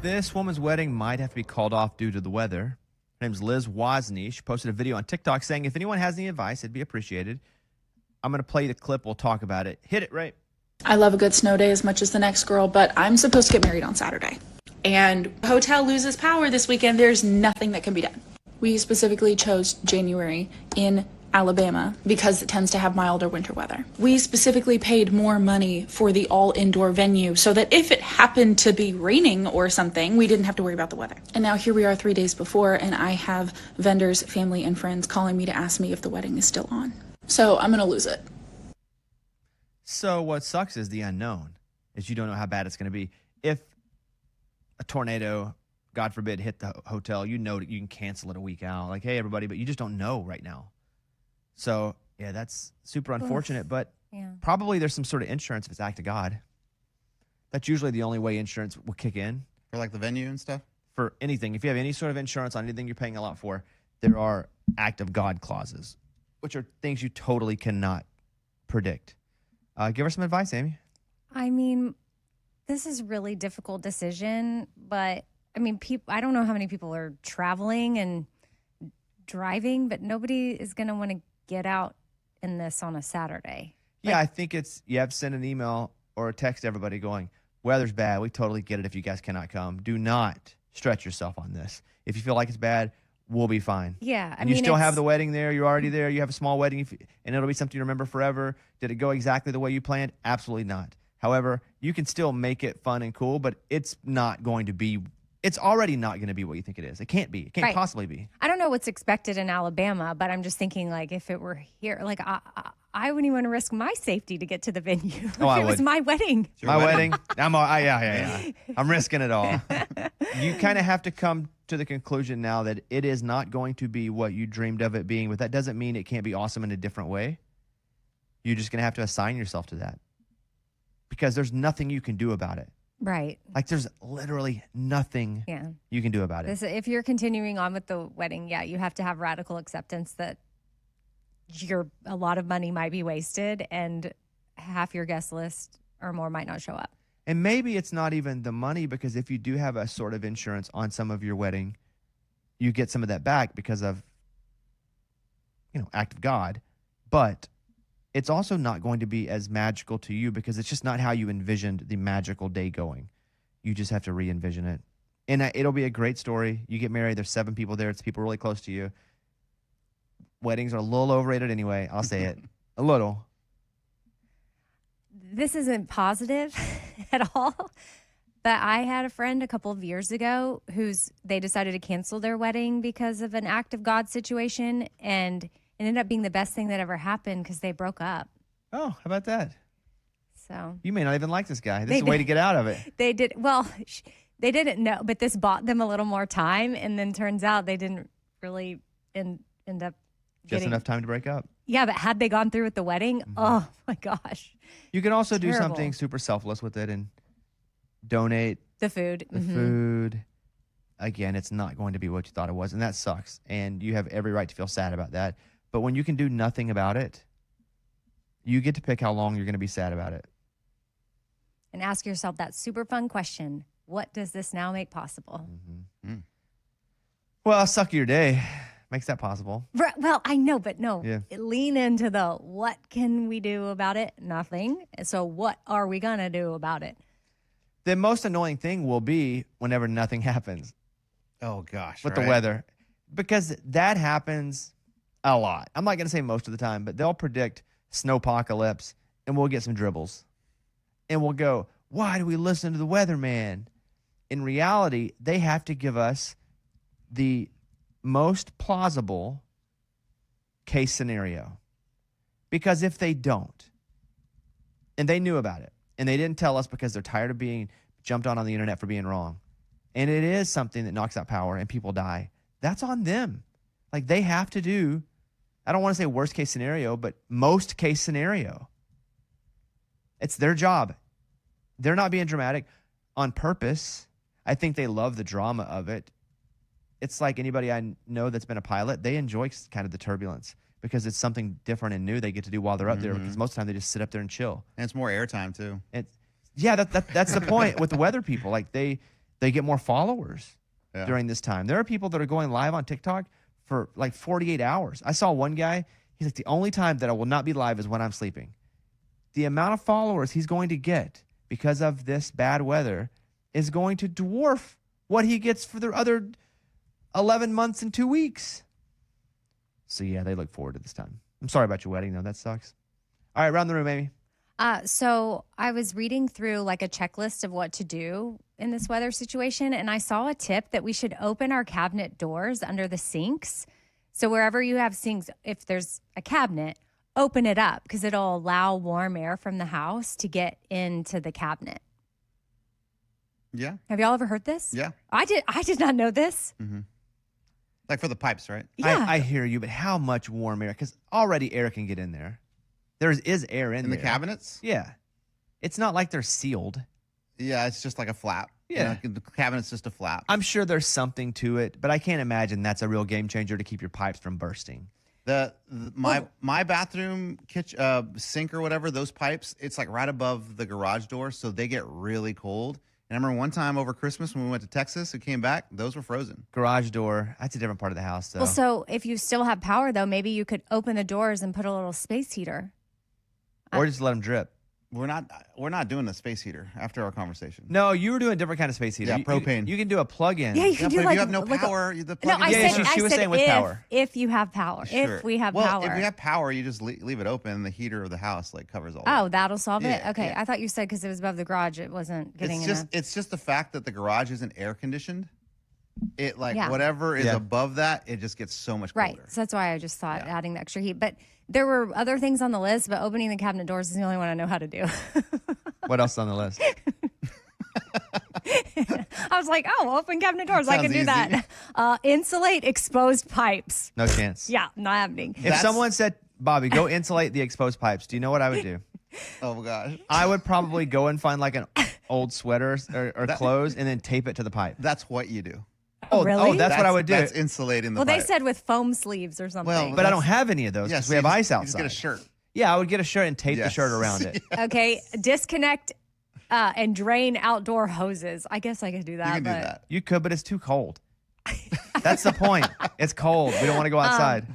This woman's wedding might have to be called off due to the weather. Her name's Liz Wozni. She posted a video on TikTok saying if anyone has any advice, it'd be appreciated. I'm going to play the clip. We'll talk about it. Hit it, Ray. I love a good snow day as much as the next girl, but I'm supposed to get married on Saturday. And hotel loses power this weekend. There's nothing that can be done. We specifically chose January in Alabama because it tends to have milder winter weather. We specifically paid more money for the all-indoor venue so that if it happened to be raining or something, we didn't have to worry about the weather. And now here we are 3 days before, and I have vendors, family, and friends calling me to ask me if the wedding is still on. So I'm going to lose it. So what sucks is the unknown, is you don't know how bad it's going to be. If a tornado, God forbid, hit the hotel, you know that you can cancel it a week out. Like, hey, everybody, but you just don't know right now. So, yeah, that's super unfortunate, but probably there's some sort of insurance if it's act of God. That's usually the only way insurance will kick in. For like the venue and stuff? For anything. If you have any sort of insurance on anything you're paying a lot for, there are act of God clauses, which are things you totally cannot predict. Give her some advice, Amy. I mean, this is a really difficult decision, but I mean, I don't know how many people are traveling and driving, but nobody is going to want to get out in this on a Saturday. Yeah, I think you have to send an email or a text to everybody going, weather's bad. We totally get it if you guys cannot come. Do not stretch yourself on this. If you feel like it's bad, we'll be fine. Yeah. You still have the wedding there. You're already there. You have a small wedding, and it'll be something you remember forever. Did it go exactly the way you planned? Absolutely not. However, you can still make it fun and cool, but it's not going to be. It's already not going to be what you think it is. It can't be. It can't possibly be. I don't know what's expected in Alabama, but I'm just thinking, like, if it were here, like, I wouldn't even want to risk my safety to get to the venue. If it was my wedding. My wedding? Yeah. I'm risking it all. You kind of have to come to the conclusion now that it is not going to be what you dreamed of it being, but that doesn't mean it can't be awesome in a different way. You're just going to have to assign yourself to that because there's nothing you can do about it. Right. Like there's literally nothing you can do about it. If you're continuing on with the wedding, you have to have radical acceptance that a lot of money might be wasted and half your guest list or more might not show up. And maybe it's not even the money because if you do have a sort of insurance on some of your wedding, you get some of that back because of, act of God. But it's also not going to be as magical to you because it's just not how you envisioned the magical day going. You just have to re-envision it. And it'll be a great story. You get married, there's 7 people there. It's people really close to you. Weddings are a little overrated anyway. I'll say it. A little. This isn't positive at all, but I had a friend a couple of years ago they decided to cancel their wedding because of an act of God situation, and it ended up being the best thing that ever happened because they broke up. Oh, how about that? So you may not even like this guy. This is a way to get out of it. They did. Well, they didn't know, but this bought them a little more time, and then turns out they didn't really end up just enough time to break up. Yeah, but had they gone through with the wedding, oh my gosh. You can also do something super selfless with it and donate the food. The food. Again, it's not going to be what you thought it was, and that sucks. And you have every right to feel sad about that. But when you can do nothing about it, you get to pick how long you're going to be sad about it. And ask yourself that super fun question. What does this now make possible? Mm-hmm. Well, suck your day. Makes that possible. Well, I know, but no. Yeah. Lean into the what can we do about it? Nothing. So what are we going to do about it? The most annoying thing will be whenever nothing happens. Oh, gosh. With the weather. Because that happens a lot. I'm not going to say most of the time, but they'll predict snowpocalypse, and we'll get some dribbles. And we'll go, why do we listen to the weatherman? In reality, they have to give us the most plausible case scenario. Because if they don't, and they knew about it, and they didn't tell us because they're tired of being jumped on the internet for being wrong, and it is something that knocks out power and people die, that's on them. Like they have to do, I don't want to say worst case scenario, but most case scenario. It's their job. They're not being dramatic on purpose. I think they love the drama of it. It's like anybody I know that's been a pilot, they enjoy kind of the turbulence because it's something different and new they get to do while they're up there. Because most of the time they just sit up there and chill. And it's more airtime too. Yeah, that's the point with the weather people. Like they get more followers during this time. There are people that are going live on TikTok for like 48 hours. I saw one guy. He's like, the only time that I will not be live is when I'm sleeping. The amount of followers he's going to get because of this bad weather is going to dwarf what he gets for the other 11 months and 2 weeks. So yeah, they look forward to this time. I'm sorry about your wedding though. That sucks. All right, round the room, Amy. So I was reading through like a checklist of what to do in this weather situation, and I saw a tip that we should open our cabinet doors under the sinks. So wherever you have sinks, if there's a cabinet, open it up because it'll allow warm air from the house to get into the cabinet. Yeah. Have y'all ever heard this? Yeah. I did not know this. Mm-hmm. Like for the pipes, right? Yeah. I hear you, but how much warm air? Because already air can get in there. There is air in the there. cabinets? Yeah. It's not like they're sealed. Yeah, it's just like a flap. Yeah. The cabinet's just a flap. I'm sure there's something to it, but I can't imagine that's a real game changer to keep your pipes from bursting. My bathroom sink or whatever, those pipes, it's like right above the garage door, so they get really cold. And I remember one time over Christmas when we went to Texas and came back, those were frozen. Garage door, that's a different part of the house, though. Well, so if you still have power, though, maybe you could open the doors and put a little space heater. Or just let them drip. We're not doing a space heater after our conversation. No, you were doing a different kind of space heater. Yeah, propane. You can do a plug-in. Yeah, you can do but if like you have no like power, the No, plug I Yeah, said, she was I said saying with power. if you have power. Sure. If we have well, power. if we have power, you just leave it open, and the heater of the house like covers all. Oh, that. that'll solve it? Yeah, Okay. yeah. I thought you said because it was above the garage, it wasn't getting enough. It's just the fact that the garage isn't air conditioned. It Yeah. whatever is Yeah. above that, it just gets so much colder. Right. So that's why I just thought adding the extra heat. But there were other things on the list, but opening the cabinet doors is the only one I know how to do. What else is on the list? I was like, oh, open cabinet doors. I can Sounds do that. Insulate exposed pipes. No chance. Yeah, not happening. If someone said, Bobby, go insulate the exposed pipes, do you know what I would do? Oh my gosh. I would probably go and find like an old sweater or clothes and then tape it to the pipe. That's what you do. Really? That's what I would do. That's insulating the Well, pipe. they said with foam sleeves or something. Well, But I don't have any of those because Yes, we have ice You outside. just get a shirt. Yeah, I would get a shirt and tape the Yes. shirt around it. Okay, disconnect and drain outdoor hoses. I guess I could do that. You can do but that. You could, but it's too cold. That's the point. It's cold. We don't want to go outside.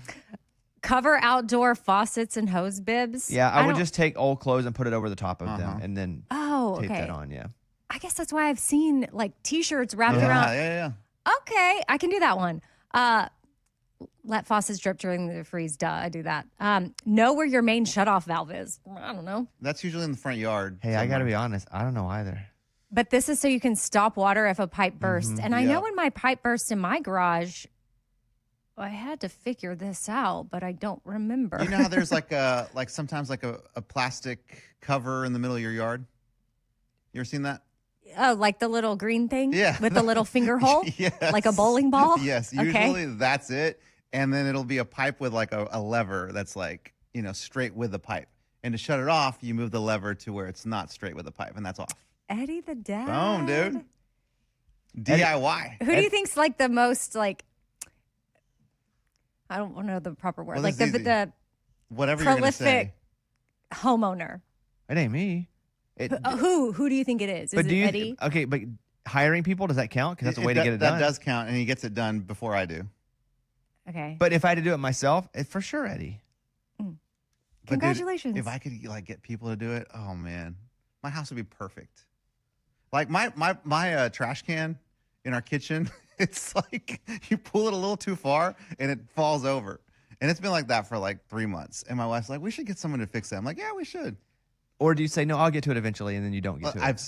Cover outdoor faucets and hose bibs. Yeah, I would don't- just take old clothes and put it over the top of them and then Oh, tape okay. that on. Yeah. I guess that's why I've seen like T-shirts wrapped Yeah, around. yeah. Okay, I can do that one. Let faucets drip during the freeze. Duh, I do that. Know where your main shutoff valve is. I don't know. That's usually in the front yard. Hey, I got to be honest. I don't know either. But this is so you can stop water if a pipe bursts. And I Yeah. know when my pipe burst in my garage, I had to figure this out, but I don't remember. You know how there's sometimes a plastic cover in the middle of your yard? You ever seen that? Oh, like the little green thing? Yeah. With the little finger hole? Yes. Like a bowling ball? Yes. Okay. Usually that's it. And then it'll be a pipe with like a lever that's like, straight with the pipe. And to shut it off, you move the lever to where it's not straight with the pipe, and that's off. Eddie the Dad. Boom, dude. DIY. Who do you think's like the most like, I don't know the proper word, Well, like that's the, easy. the Whatever you're going to say. prolific homeowner? It ain't me. Who do you think it is? Is But it do you? Eddie? Okay, but hiring people, does that count? Because that's a way to get it done. That does count, and he gets it done before I do. Okay. But if I had to do it myself, for sure, Eddie. But dude, Congratulations. if I could get people to do it, oh man, my house would be perfect. Like my trash can in our kitchen, it's like you pull it a little too far and it falls over. And it's been like that for like 3 months. And my wife's like, we should get someone to fix that. I'm like, yeah, we should. Or do you say, no, I'll get to it eventually, and then you don't get to it?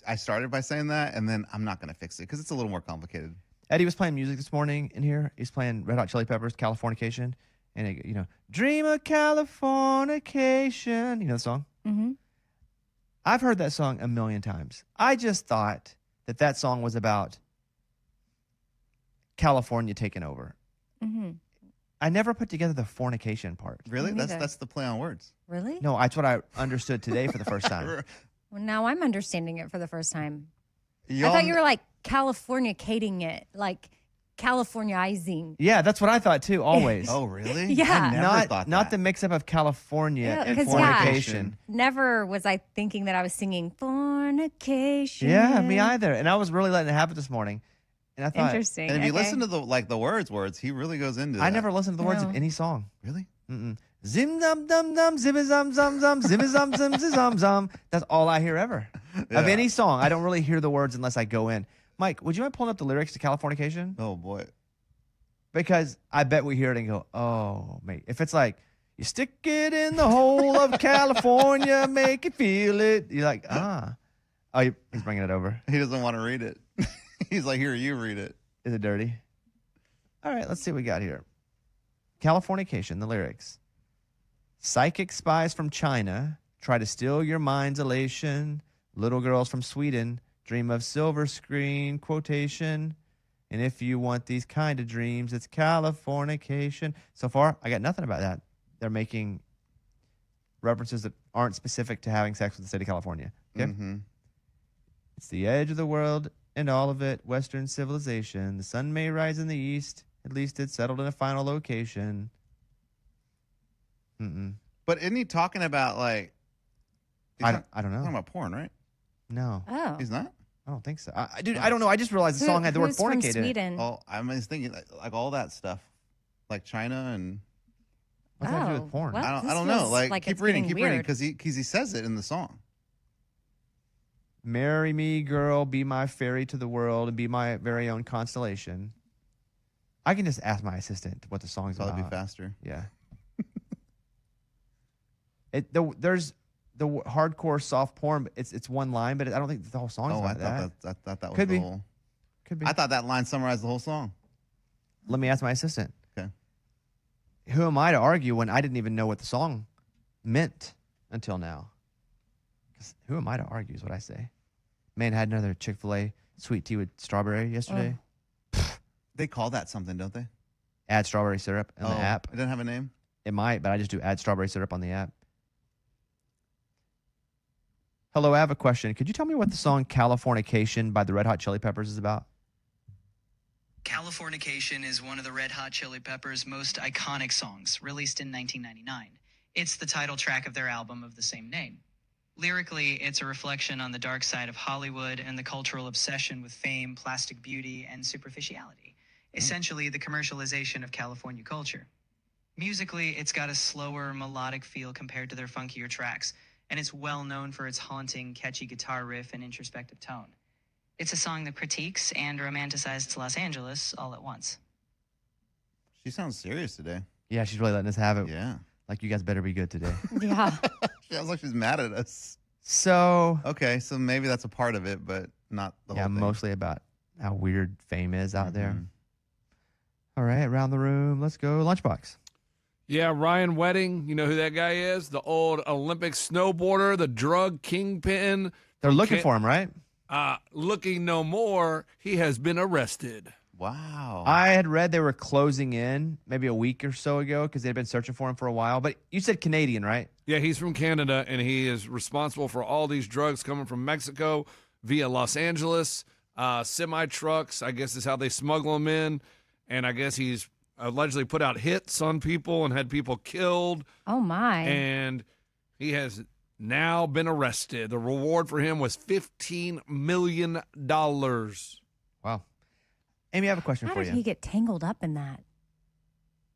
I started by saying that, and then I'm not going to fix it because it's a little more complicated. Eddie was playing music this morning in here. He's playing Red Hot Chili Peppers, Californication. And, Dream of Californication. You know the song? Mm-hmm. I've heard that song a million times. I just thought that song was about California taking over. Mm-hmm. I never put together the fornication part. Really? Me neither. That's the play on words. Really? No, that's what I understood today for the first time. Well, now I'm understanding it for the first time. Y'all I thought you were like Californicating it, like Californiizing. Yeah, that's what I thought too, always. Oh, really? Yeah. I never not thought not that. the mix up of California Yeah, and 'cause, fornication. Never was I thinking that I was singing fornication. Yeah, me either. And I was really letting it happen this morning. And I thought, Interesting. And if you okay. listen to the words, he really goes into that. I never listened to the words No. of any song. Really? Mm-mm. Zim dum dum dum, zibba zum zum zum, zimmy zum zum zum zum. That's all I hear ever of Yeah. any song. I don't really hear the words unless I go in. Mike, would you mind pulling up the lyrics to Californication? Oh, boy. Because I bet we hear it and go, oh, mate. If it's like, you stick it in the hole of California, make it feel it. You're like, ah. Oh, he's bringing it over. He doesn't want to read it. He's like, here, you read it. Is it dirty? All right, let's see what we got here. Californication, the lyrics. Psychic spies from China try to steal your mind's elation. Little girls from Sweden dream of silver screen quotation. And if you want these kind of dreams, it's Californication. So far, I got nothing about that. They're making references that aren't specific to having sex with the state of California. Okay? Mm-hmm. It's the edge of the world and all of it, Western civilization. The sun may rise in the east. At least it's settled in a final location. Mm-mm. But isn't he talking about, like... I he's don't know. talking about porn, right? No, Oh. He's not? I don't think so. Dude, I don't know. I just realized the song had the word Who's from fornicate in it. Sweden? Oh, I'm just thinking, like all that stuff. Like China and... What's that have to do Oh, with porn? well, I this don't know. feels Like keep it's reading, getting keep reading, weird. because he says it in the song. Marry me, girl, be my ferry to the world, and be my very own constellation. I can just ask my assistant what the song's Probably about. be faster. Yeah. There's the hardcore soft porn, but it's one line, but I don't think the whole song's Oh, I about that. thought that was Could the be. whole... Could be. I thought that line summarized the whole song. Let me ask my assistant. Okay. Who am I to argue when I didn't even know what the song meant until now? 'Cause who am I to argue is what I say. Man, had another Chick-fil-A sweet tea with strawberry yesterday. They call that something, don't they? Add strawberry syrup in the app. It doesn't have a name? It might, but I just do add strawberry syrup on the app. Hello, I have a question. Could you tell me what the song Californication by the Red Hot Chili Peppers is about? Californication is one of the Red Hot Chili Peppers' most iconic songs, released in 1999. It's the title track of their album of the same name. Lyrically, it's a reflection on the dark side of Hollywood and the cultural obsession with fame, plastic beauty, and superficiality. Essentially, the commercialization of California culture. Musically, it's got a slower, melodic feel compared to their funkier tracks, and it's well known for its haunting, catchy guitar riff and introspective tone. It's a song that critiques and romanticizes Los Angeles all at once. She sounds serious today. Yeah, she's really letting us have it. Yeah. Like, you guys better be good today. Yeah. She sounds like she's mad at us. So, Okay, so maybe that's a part of it, but not the yeah, whole thing. mostly about how weird fame is out there. Mhm. All right, around the room. Let's go. Lunchbox. Yeah, Ryan Wedding. You know who that guy is? The old Olympic snowboarder, the drug kingpin. They're looking for him, right? Looking no more. He has been arrested. Wow. I had read they were closing in maybe a week or so ago because they'd been searching for him for a while. But you said Canadian, right? Yeah, he's from Canada, and he is responsible for all these drugs coming from Mexico via Los Angeles. Semi-trucks, I guess, is how they smuggle them in. And I guess he's allegedly put out hits on people and had people killed. Oh my. And he has now been arrested. The reward for him was $15 million. Wow. Amy, I have a question How for did you. he get tangled up in that?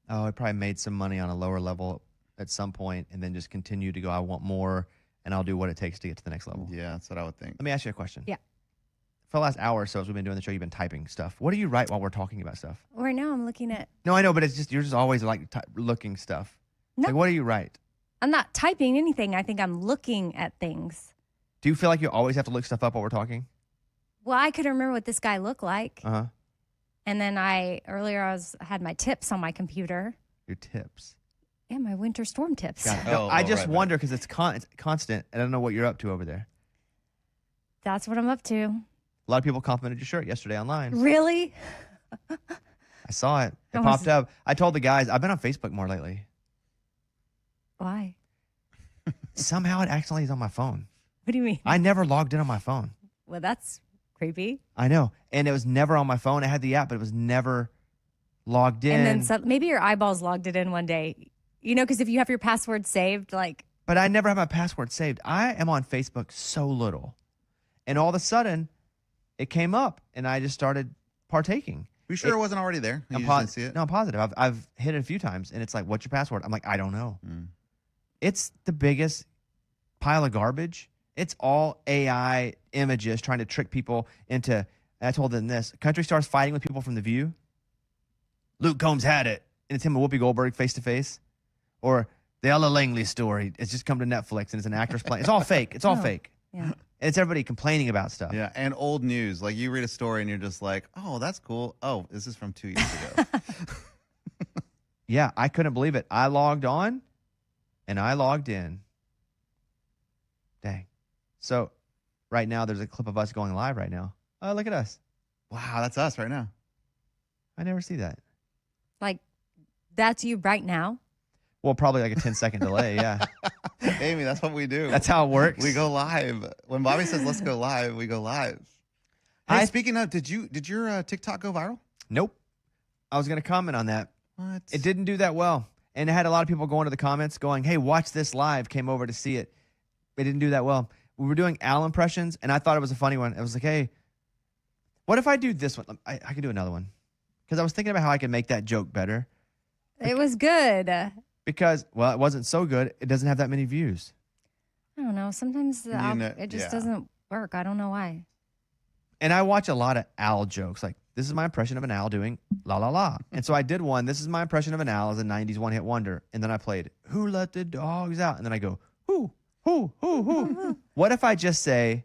Oh, he probably made some money on a lower level at some point and then just continued to go, I want more, and I'll do what it takes to get to the next level. Yeah, that's what I would think. Let me ask you a question. Yeah. For the last hour or so, as we've been doing the show, you've been typing stuff. What do you write while we're talking about stuff? Right now I'm looking at. No, I know, but it's just you're just always like looking stuff. No. Like, what do you write? I'm not typing anything. I think I'm looking at things. Do you feel like you always have to look stuff up while we're talking? Well, I couldn't remember what this guy looked like. Uh huh. And then I had my tips on my computer. Your tips. Yeah, my winter storm tips. Got it. Oh, No, I oh, just right, wonder because it's constant, and I don't know what you're up to over there. That's what I'm up to. A lot of people complimented your shirt yesterday online. Really? I saw it. It How popped was- up. I told the guys, I've been on Facebook more lately. Why? Somehow it accidentally is on my phone. What do you mean? I never logged in on my phone. Well, that's Creepy. I know. And it was never on my phone. I had the app, but it was never logged in. And then maybe your eyeballs logged it in one day. You know, because if you have your password saved, like. But I never have my password saved. I am on Facebook so little. And all of a sudden, it came up, and I just started partaking. You sure it wasn't already there? You just didn't see it? No, I'm positive. I've hit it a few times, and it's like, what's your password? I'm like, I don't know. It's the biggest pile of garbage. It's all AI images trying to trick people into. I told them this. Country stars fighting with people from The View. Luke Combs had it, and it's him and Whoopi Goldberg face to face. Or the Ella Langley story. It's just come to Netflix, and it's an actor's playing. It's all fake. It's all fake. Yeah. And it's everybody complaining about stuff. Yeah, and old news. Like you read a story and you're just like, oh, that's cool. Oh, this is from 2 years ago. Yeah, I couldn't believe it. I logged on, and I logged in. Dang. So right now, there's a clip of us going live right now. Oh, look at us. Wow, that's us right now. I never see that. Like, that's you right now? Well, probably like a 10-second delay, yeah. Amy, that's what we do. That's how it works. We go live. When Bobby says let's go live, we go live. Hey, speaking of, did your TikTok go viral? Nope. I was going to comment on that. What? It didn't do that well. And it had a lot of people going to the comments going, hey, watch this live, came over to see it. It didn't do that well. We were doing Al impressions, and I thought it was a funny one. I was like, hey, what if I do this one? I can do another one. Because I was thinking about how I could make that joke better. It was good. Because, well, it wasn't so good. It doesn't have that many views. I don't know. Sometimes it just doesn't work. I don't know why. And I watch a lot of Al jokes. Like, this is my impression of an Al doing la la la. And so I did one. This is my impression of an Al as a 90s one-hit wonder. And then I played, who let the dogs out? And then I go, who? What if I just say,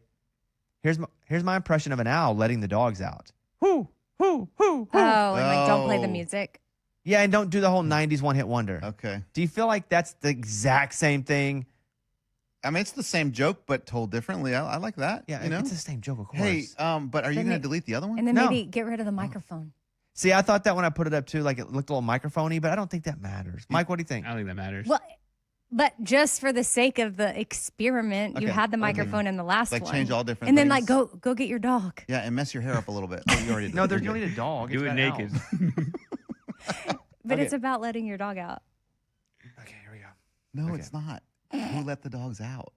here's my impression of an Al letting the dogs out? Who? Oh, and like don't play the music. Yeah, and don't do the whole 90s one-hit wonder. Okay. Do you feel like that's the exact same thing? I mean, it's the same joke, but told differently. I like that. Yeah, you know? it's the same joke, of course. Hey, but are you going to delete the other one? And then No. maybe get rid of the microphone. See, I thought that when I put it up too, like it looked a little microphone-y, but I don't think that matters. Mike, what do you think? I don't think that matters. Well, but just for the sake of the experiment, you Okay. had the microphone in the last Like one. change all different and then things? like go get your dog. Yeah, and mess your hair up a little bit. Oh, you already did. No, there's You're no good. need a dog. Do It's it about naked. owls. But Okay. it's about letting your dog out. Okay, here we go. No, Okay. it's not. Who let the dogs out?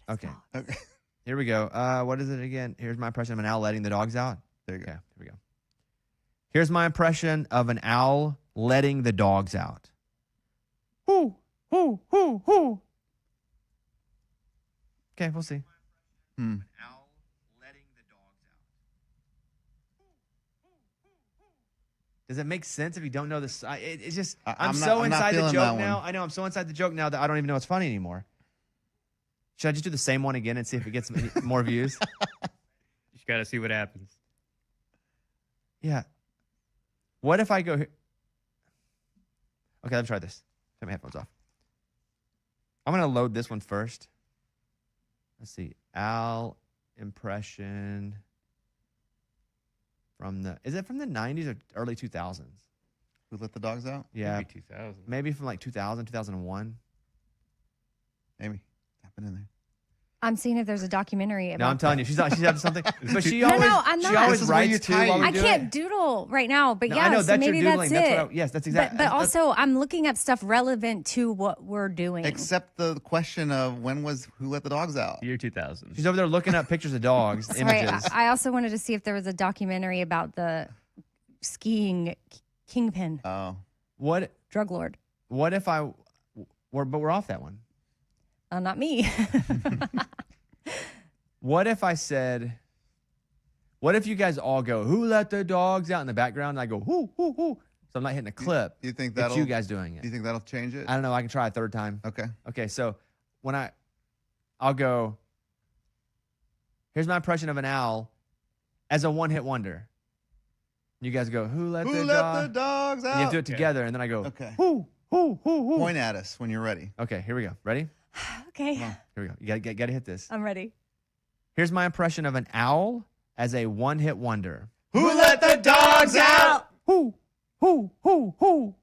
Okay. Dog. Okay. Here we go. What is it again? Here's my impression of an owl letting the dogs out. There you go. Okay, here we go. Here's my impression of an owl letting the dogs out. Whoo, whoo, whoo, whoo. Okay, we'll see. Hmm. Owl letting the dogs out. Does it make sense if you don't know this? It's just, I'm so I'm not inside the feeling joke that now. one. I know, I'm so inside the joke now that I don't even know what's funny anymore. Should I just do the same one again and see if it gets more views? You got to see what happens. Yeah. What if I go here? Okay, let me try this. Turn my headphones off. I'm going to load this one first. Let's see. Al impression from the, is it from the 90s or early 2000s? Who let the dogs out? Yeah. Maybe 2000. Maybe from like 2000, 2001. Amy, tap it in there. I'm seeing if there's a documentary about No, I'm telling you, she's up to something. But she No, always, I'm she not. always This is where you writes too type. while we I do can't it. doodle right now, but No, yeah, I know so that's maybe your doodling. that's That's it. what yes, that's exactly. But also, I'm looking up stuff relevant to what we're doing. Except the question of who let the dogs out? Year 2000. She's over there looking up pictures of dogs, Sorry, images. I also wanted to see if there was a documentary about the skiing kingpin, Oh. What drug lord. if I, but we're off that one. Not me. What if I said, what if you guys all go, who let the dogs out in the background? And I go, whoo, whoo, whoo. So I'm not hitting a clip. You think It's that'll? you guys doing it. Do you think that'll change it? I don't know. I can try a third time. Okay. Okay, so when I'll go, here's my impression of an owl as a one-hit wonder. You guys go, who let Who the let dog? the dogs out? You have to do it together, and then I go, Okay. who, who, who. Point at us when you're ready. Okay, here we go. Ready? Okay, Here we go. You gotta hit this. I'm ready. Here's my impression of an owl as a one-hit wonder. Who let the dogs out? Who, who, who, who.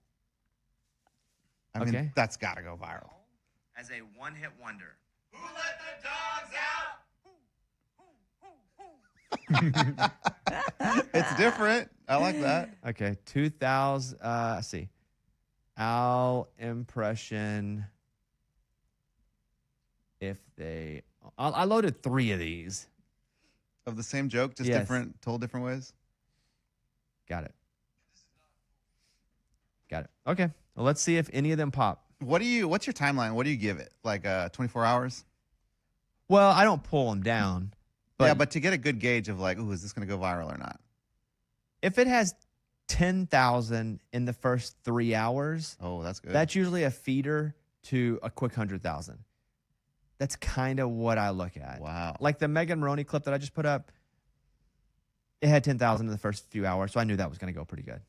I mean, Okay. that's got to go viral. As a one-hit wonder. Who let the dogs out? It's different. I like that. Okay, 2000. Let's see. Al impression. If they, I loaded 3 of these. Of the same joke, just Yes. told different ways. Got it. Okay. Well, let's see if any of them pop. What's your timeline? What do you give it? Like 24 hours? Well, I don't pull them down. But to get a good gauge of like, ooh, is this going to go viral or not? If it has 10,000 in the first 3 hours, Oh, that's good. that's usually a feeder to a quick 100,000. That's kind of what I look at. Wow. Like the Megan Maroney clip that I just put up, it had 10,000 in the first few hours, so I knew that was going to go pretty good.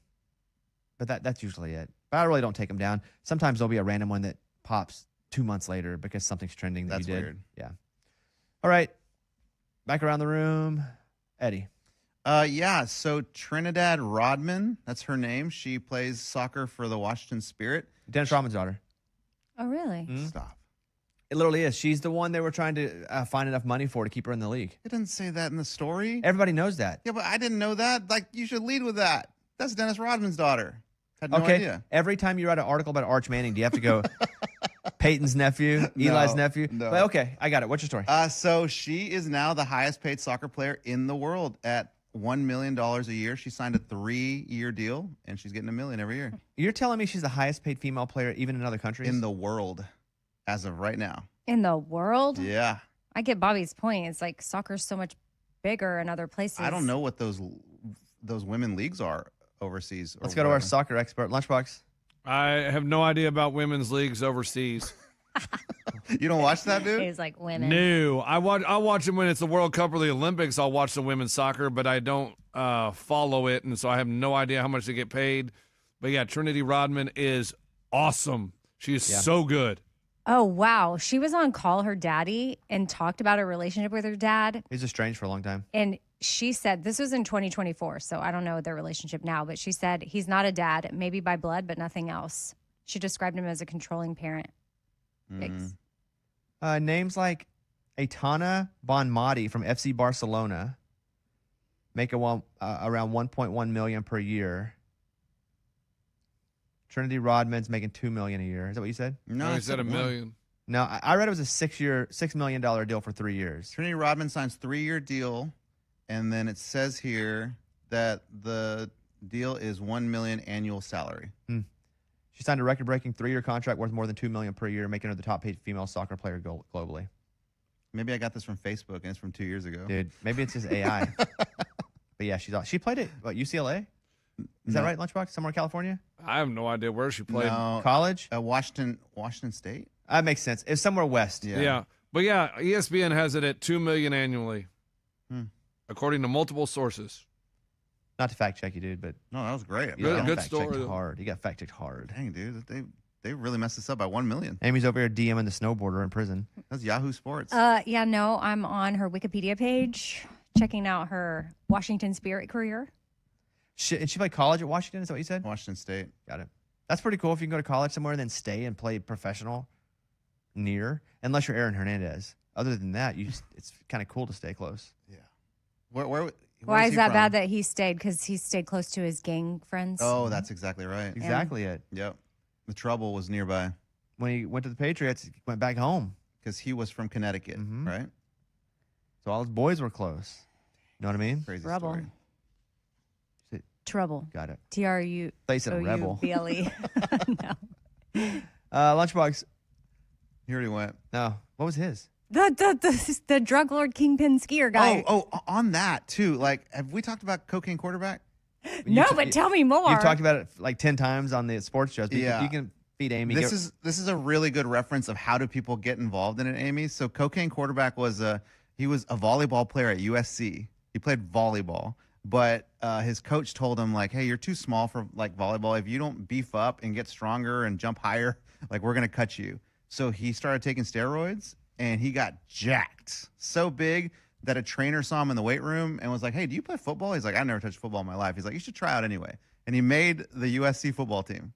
But that's usually it. But I really don't take them down. Sometimes there'll be a random one that pops 2 months later because something's trending that That's you did. weird. Yeah. All right. Back around the room. Eddie. Yeah. So Trinidad Rodman, that's her name. She plays soccer for the Washington Spirit. Dennis Rodman's daughter. Oh, really? Stop. It literally is. She's the one they were trying to find enough money for to keep her in the league. It didn't say that in the story. Everybody knows that. Yeah, but I didn't know that. Like, you should lead with that. That's Dennis Rodman's daughter. Had no Okay. idea. Every time you write an article about Arch Manning, do you have to go Peyton's nephew, No, Eli's nephew? no. But okay, I got it. What's your story? So she is now the highest paid soccer player in the world at $1 million a year. She signed a 3-year deal, and she's getting $1 million every year You're telling me she's the highest paid female player even in other countries? in the world as of right now. In the world? Yeah. I get Bobby's point. It's like soccer's so much bigger in other places. I don't know what those women leagues are overseas. Let's go to our soccer expert, Lunchbox. I have no idea about women's leagues overseas. You don't watch that, dude? It's like women. No, I'll watch them when it's the World Cup or the Olympics. I'll watch the women's soccer, but I don't follow it, and so I have no idea how much they get paid. But yeah, Trinity Rodman is awesome. She is so good. Oh, wow. She was on Call Her Daddy and talked about her relationship with her dad. He's estranged for a long time. And she said, this was in 2024, so I don't know their relationship now, but she said he's not a dad, maybe by blood, but nothing else. She described him as a controlling parent. Yikes. Names like Aitana Bonmati from FC Barcelona make around 1.1 million per year. Trinity Rodman's making $2 million a year. Is that what you said? No, he it's said at $1 million. No, I read it was a $6 million deal for 3 years. Trinity Rodman signs 3-year deal, and then it says here that the deal is $1 million annual salary. She signed a record-breaking 3-year contract worth more than $2 million per year, making her the top-paid female soccer player globally. Maybe I got this from Facebook, and it's from 2 years ago. Dude, maybe it's just AI. But yeah, she played at UCLA. Is that right, Lunchbox? Somewhere in California? I have no idea where she played. No, College? Washington State. That makes sense. It's somewhere west. Yeah. But yeah, ESPN has it at $2 million annually, according to multiple sources. Not to fact check you, dude, but No, that was great. you Good- got good fact story, checked though. hard. You got fact checked hard. Dang, dude, they really messed this up by $1 million. Amy's over here DMing the snowboarder in prison. That's Yahoo Sports. Yeah, no, I'm on her Wikipedia page, checking out her Washington Spirit career. And she played college at Washington. Is that what you said? Washington State. Got it. That's pretty cool if you can go to college somewhere and then stay and play professional near, unless you're Aaron Hernandez. Other than that, it's kind of cool to stay close. Yeah. Where Why is he that from? bad that he stayed? Because he stayed close to his gang friends. Oh, that's exactly right. Exactly it. Yep. The trouble was nearby When he went to the Patriots, he went back home. because he was from Connecticut, Mhm. right? So all his boys were close. You know what I mean? Crazy Rebel. story. Trouble. Got it. TRU. They said rebel. OUBLE. No. Lunchbox. He already went. No. What was his? The drug lord kingpin skier guy. Oh, on that too. Like, have we talked about cocaine quarterback? No, but tell me more. You've talked about it like 10 times on the sports shows. But Yeah. you can feed Amy. This is a really good reference of how do people get involved in it, Amy. So cocaine quarterback was he was a volleyball player at USC. He played volleyball, but his coach told him like, "Hey, you're too small for like volleyball. If you don't beef up and get stronger and jump higher, like we're gonna cut you." So he started taking steroids, and he got jacked so big that a trainer saw him in the weight room and was like, "Hey, do you play football?" He's like, "I've never touched football in my life." He's like, "You should try out anyway." And he made the USC football team.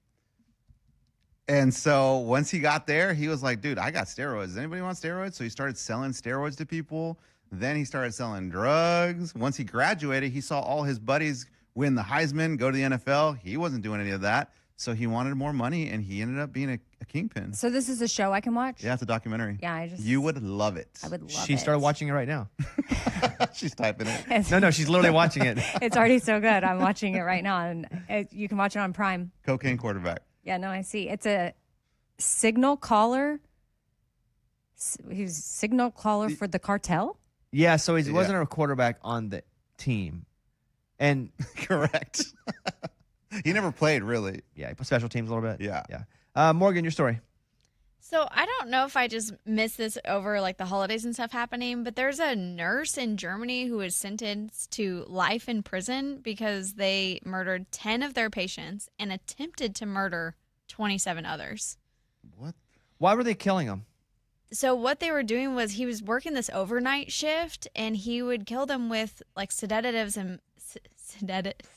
And so once he got there, he was like, "Dude, I got steroids. Does anybody want steroids?" So he started selling steroids to people. Then he started selling drugs. Once he graduated, he saw all his buddies win the Heisman, go to the NFL. He wasn't doing any of that. So he wanted more money, and he ended up being a kingpin. So this is a show I can watch? Yeah, it's a documentary. Yeah, You would love it. I would love it. She started watching it right now. She's typing it. No, she's literally watching it. It's already so good. I'm watching it right now, and you can watch it on Prime. Cocaine quarterback. Yeah, no, I see. It's a signal caller. He's a signal caller for the cartel? Yeah, so he wasn't a quarterback on the team. And correct. He never played, really. Yeah, he played special teams a little bit. Yeah. Yeah. Morgan, your story. So I don't know if I just missed this over like the holidays and stuff happening, but there's a nurse in Germany who was sentenced to life in prison because they murdered 10 of their patients and attempted to murder 27 others. What? Why were they killing him? So what they were doing was he was working this overnight shift, and he would kill them with like sedatives and sedatives.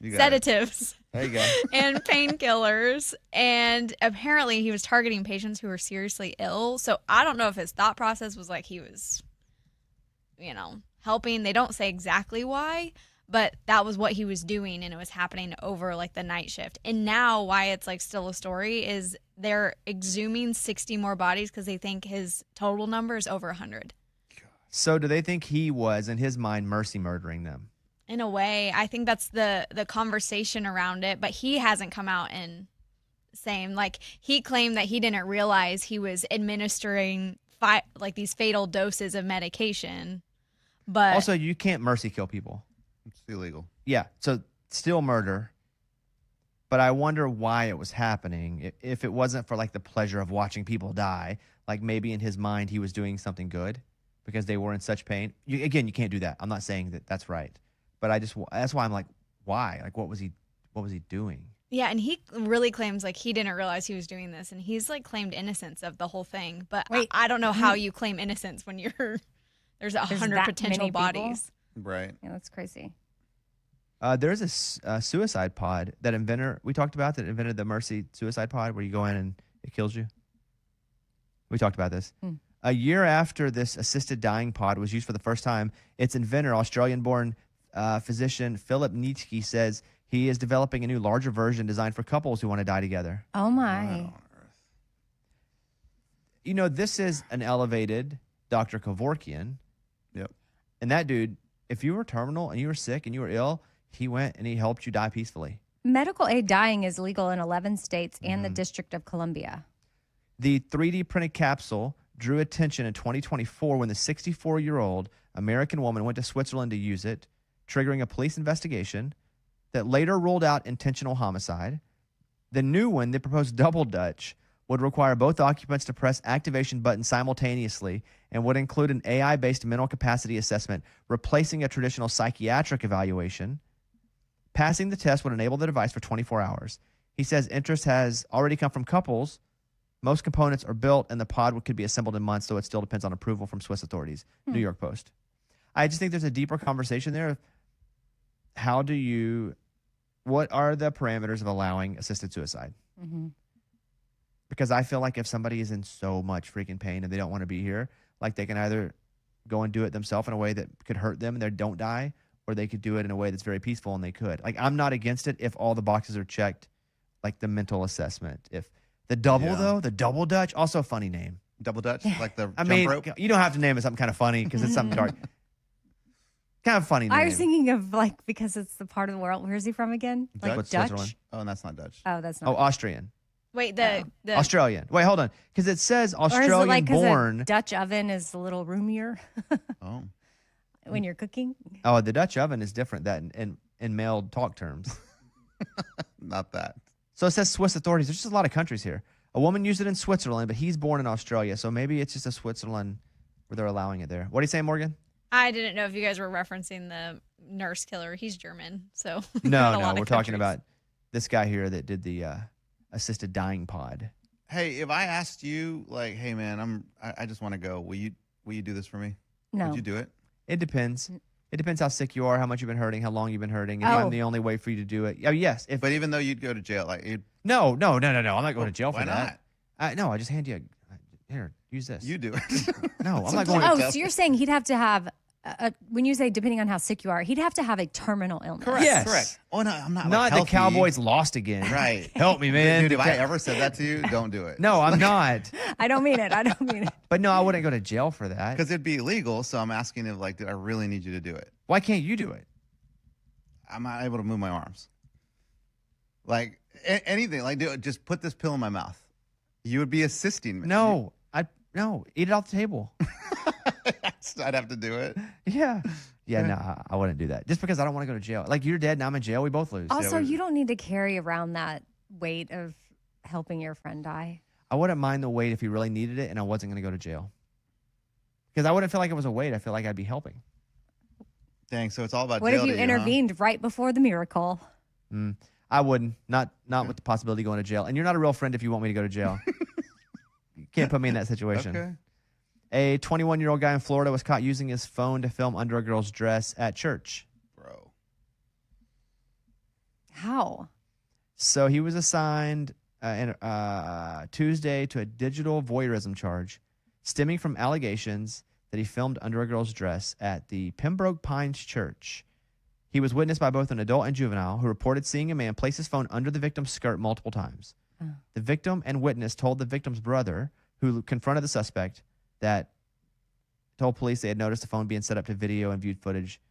There you go. And painkillers. And apparently he was targeting patients who were seriously ill. So I don't know if his thought process was like he was, helping. They don't say exactly why, but that was what he was doing, and it was happening over like the night shift. And now why it's like still a story is they're exhuming 60 more bodies because they think his total number is over 100. So do they think he was, in his mind, mercy murdering them? In a way, I think that's the conversation around it, but he hasn't come out and saying, like, he claimed that he didn't realize he was administering these fatal doses of medication. But also, you can't mercy kill people. It's illegal. Yeah, so still murder. But I wonder why it was happening. If it wasn't for like the pleasure of watching people die, like maybe in his mind he was doing something good because they were in such pain. Again, you can't do that. I'm not saying that that's right. But that's why I'm like, why? Like, what was he doing? yeah, and he really claims like he didn't realize he was doing this, and he's like claimed innocence of the whole thing. But Wait, I don't know how you claim innocence when there's 100 that potential many people? bodies. Right. Yeah, that's crazy. There's a suicide pod that we talked about that invented the Mercy suicide pod where you go in and it kills you. We talked about this. A year after this assisted dying pod was used for the first time, its inventor, Australian-born physician Philip Nietzsche, says he is developing a new larger version designed for couples who want to die together. Oh, my. This is an elevated Dr. Kevorkian. Yep. And that dude, if you were terminal and you were sick and you were ill, he went and he helped you die peacefully. Medical aid dying is legal in 11 states and the District of Columbia. The 3D printed capsule drew attention in 2024 when the 64-year-old American woman went to Switzerland to use it, triggering a police investigation that later ruled out intentional homicide. The new one, the proposed double Dutch, would require both occupants to press activation buttons simultaneously and would include an AI-based mental capacity assessment, replacing a traditional psychiatric evaluation. Passing the test would enable the device for 24 hours. He says interest has already come from couples. Most components are built, and the pod could be assembled in months, so it still depends on approval from Swiss authorities. New York Post. I just think there's a deeper conversation there of what are the parameters of allowing assisted suicide? Mm-hmm. Because I feel like if somebody is in so much freaking pain and they don't want to be here, like they can either go and do it themselves in a way that could hurt them and they don't die, or they could do it in a way that's very peaceful and they could. Like, I'm not against it if all the boxes are checked, like the mental assessment. If the double Dutch, also a funny name. Double Dutch, like the I jump mean, rope. you don't have to name it something kind of funny because it's something dark. Kind of funny name. I was thinking of because it's the part of the world. Where is he from again? Like Dutch? Dutch? Switzerland. Oh, and that's not Dutch. Oh, that's Oh, not. Austrian. Wait, the Australian. Wait, hold on. Because it says Or is it like Australian 'cause born. a Dutch oven is a little roomier Oh. when you're cooking? Oh, the Dutch oven is different in male talk terms. Not that. So it says Swiss authorities. There's just a lot of countries here. A woman used it in Switzerland, but he's born in Australia. So maybe it's just a Switzerland where they're allowing it there. What are you saying, Morgan? I didn't know if you guys were referencing the nurse killer. He's German, so No, we're talking about this guy here that did the assisted dying pod. Hey, if I asked you, like, hey man, I just want to go. Will you do this for me? No. Would you do it? It depends. It depends how sick you are, how much you've been hurting, how long you've been hurting. If Oh. I'm the only way for you to do it, yes. But even though you'd go to jail, like, No. I'm not going to jail for why that. not? No, I just hand you here. Use this. You do it. No, I'm not going. Oh, so you're saying he'd have to have, when you say depending on how sick you are, he'd have to have a terminal illness. Correct. Yes. Correct. Oh no, I'm not. Not like, the Cowboys lost again. Right. Help me, man. Dude, if I ever said that to you, don't do it. No, I'm not. I don't mean it. I don't mean it. But no, I wouldn't go to jail for that. Because it'd be illegal. So I'm asking if, like, did I really need you to do it? Why can't you do it? I'm not able to move my arms. Like anything. Like, dude, just put this pill in my mouth. You would be assisting me. No, eat it off the table. I'd have to do it. Yeah. Yeah, no, I wouldn't do that. Just because I don't want to go to jail. Like, you're dead and I'm in jail, we both lose. Also, you don't need to carry around that weight of helping your friend die. I wouldn't mind the weight if he really needed it and I wasn't going to go to jail. Because I wouldn't feel like it was a weight. I feel like I'd be helping. Dang, so it's all about what jail if you to intervened right before the miracle? I wouldn't. Not with the possibility of going to jail. And you're not a real friend if you want me to go to jail. You can't put me in that situation. Okay. A 21-year-old guy in Florida was caught using his phone to film under a girl's dress at church. Bro. How? So he was assigned Tuesday to a digital voyeurism charge stemming from allegations that he filmed under a girl's dress at the Pembroke Pines Church. He was witnessed by both an adult and juvenile who reported seeing a man place his phone under the victim's skirt multiple times. Oh. The victim and witness told the victim's brother, who confronted the suspect, that told police they had noticed the phone being set up to video and viewed footage.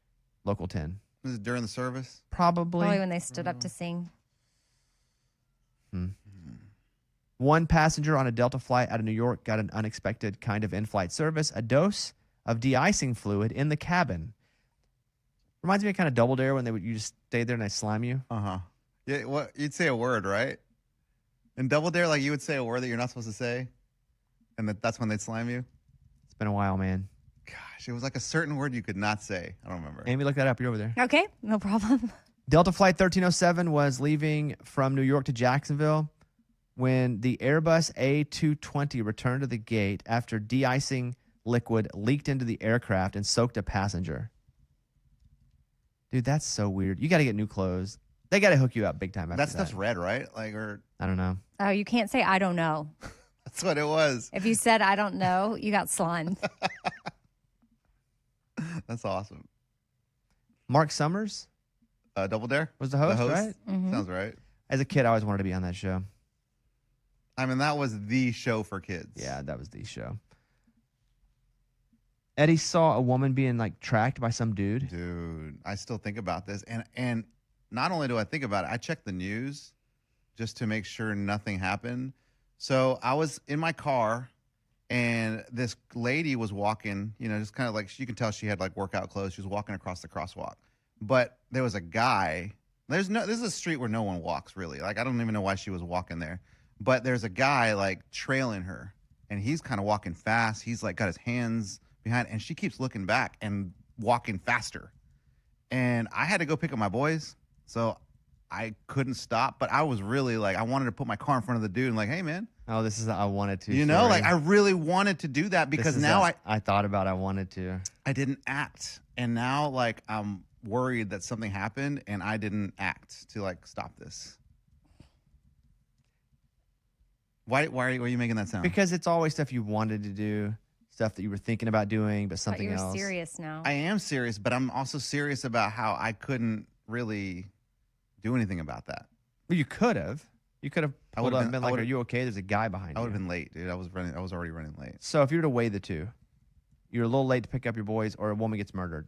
Local 10. Was it during the service? Probably when they stood up to sing. One passenger on a Delta flight out of New York got an unexpected kind of in-flight service, a dose of de-icing fluid in the cabin. Reminds me of kind of Double Dare when you just stay there and they slime you. Uh-huh. Yeah, what you'd say a word, right? In Double Dare, like you would say a word that you're not supposed to say, and that's when they'd slime you. It's been a while, man. Gosh, it was like a certain word you could not say. I don't remember. Amy, look that up. You're over there. Okay, no problem. Delta Flight 1307 was leaving from New York to Jacksonville when the Airbus A220 returned to the gate after de-icing liquid leaked into the aircraft and soaked a passenger. Dude, that's so weird. You got to get new clothes. They got to hook you up big time after that. That's red, right? Like, or I don't know. Oh, you can't say I don't know. That's what it was. If you said I don't know, you got slimed. That's awesome. Mark Summers Double Dare was the host, right? Mm-hmm. Sounds right. As a kid, I always wanted to be on that show. I mean, that was the show for kids. Yeah, that was the show. Eddie saw a woman being like tracked by some dude. Dude, I still think about this. And not only do I think about it, I check the news just to make sure nothing happened. So I was in my car and this lady was walking, just kind of like, you can tell she had like workout clothes. She was walking across the crosswalk. But there was a guy. This is a street where no one walks really. Like, I don't even know why she was walking there. But there's a guy like trailing her and he's kind of walking fast. He's like got his hands behind and she keeps looking back and walking faster. And I had to go pick up my boys. So I couldn't stop, but I was really like, I wanted to put my car in front of the dude and like, hey man. Oh, this is I wanted to. Like I really wanted to do that because now I thought about I wanted to. I didn't act. And now like I'm worried that something happened and I didn't act to like stop this. Why are you making that sound? Because it's always stuff you wanted to do, stuff that you were thinking about doing, but But something you're else. serious now. I am serious, but I'm also serious about how I couldn't really do anything about that. Well, you could have. You could have I pulled would've up and been- been I like, would've- "Are you okay?" There's a guy behind I you. would have been late, dude. I was already running late. So if you were to weigh the two, you're a little late to pick up your boys, or a woman gets murdered.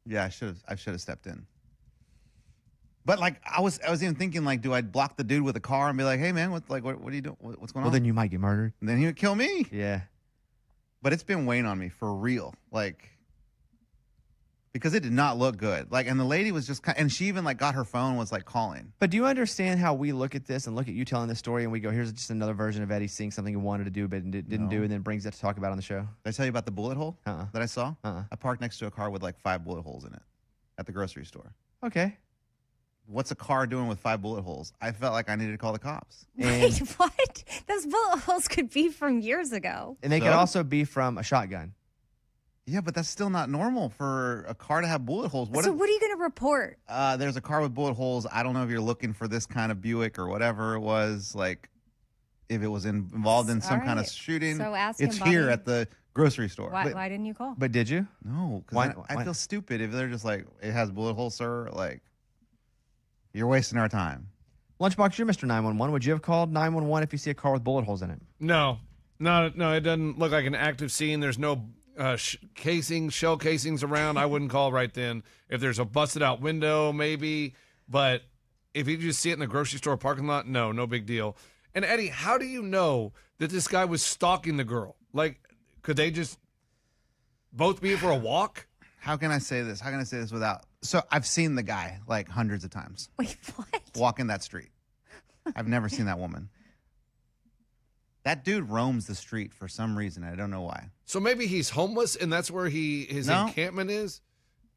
Yeah, I should have stepped in. But like I was even thinking like, do I block the dude with a car and be like, hey man, what are you doing? What's going Well, on? then you might get murdered. And then he would kill me. Yeah. But it's been weighing on me for real, like because it did not look good. Like, and the lady was just and she even like got her phone and was like calling. But do you understand how we look at this and look at you telling this story and we go, here's just another version of Eddie seeing something he wanted to do but didn't do and then brings it to talk about on the show? Did I tell you about the bullet hole Uh-uh. that I saw? Uh-uh. I parked next to a car with like 5 bullet holes in it at the grocery store. Okay. What's a car doing with 5 bullet holes? I felt like I needed to call the cops. Wait, what? Those bullet holes could be from years ago. And they could So? also be from a shotgun. Yeah, but that's still not normal for a car to have bullet holes. What are you going to report? There's a car with bullet holes. I don't know if you're looking for this kind of Buick or whatever it was. Like, if it was involved in some All kind of right. shooting. So ask it's him, here Bobby. at the grocery store. Why didn't you call? But did you? No, Why- because I why- feel stupid if they're just like, it has bullet holes, sir. Like, you're wasting our time. Lunchbox, you're Mr. 911. Would you have called 911 if you see a car with bullet holes in it? No, it doesn't look like an active scene. There's no shell casings around. I wouldn't call right then. If there's a busted out window, maybe. But if you just see it in the grocery store parking lot, no big deal. And Eddie, how do you know that this guy was stalking the girl? Like, could they just both be for a walk? How can I say this? How can I say this without? So I've seen the guy like hundreds of times Wait, what? walking that street. I've never seen that woman. That dude roams the street for some reason. I don't know why. So maybe he's homeless and that's where his No. encampment is?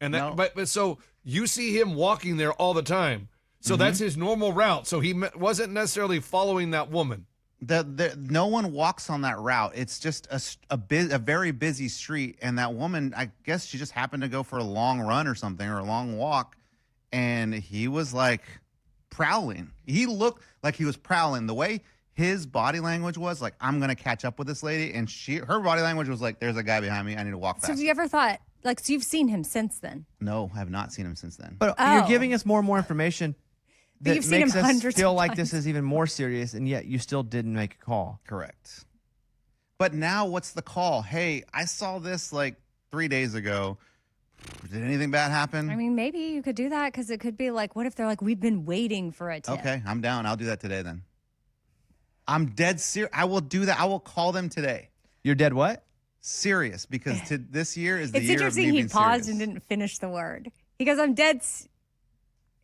And that, No. but so you see him walking there all the time. So that's his normal route. So he wasn't necessarily following that woman. No one walks on that route. It's just a very busy street, and that woman, I guess she just happened to go for a long run or something, or a long walk, and he was like prowling. He looked like he was prowling. The way his body language was, like, I'm gonna catch up with this lady, and her body language was like, there's a guy behind me. I need to walk So fast. have you ever thought, like, so you've seen him since then? No, I have not seen him since then. But Oh. you're giving us more and more information But that you've seen makes him us hundreds feel of like this times. is even more serious, and yet you still didn't make a call. Correct. But now what's the call? Hey, I saw this like 3 days ago. Did anything bad happen? I mean, maybe you could do that because it could be like, what if they're like, we've been waiting for a tip? Okay, I'm down. I'll do that today then. I'm dead serious. I will do that. I will call them today. You're dead what? Serious, because this year is the It's year of interesting me he being paused serious. and didn't finish the word. He goes, I'm dead.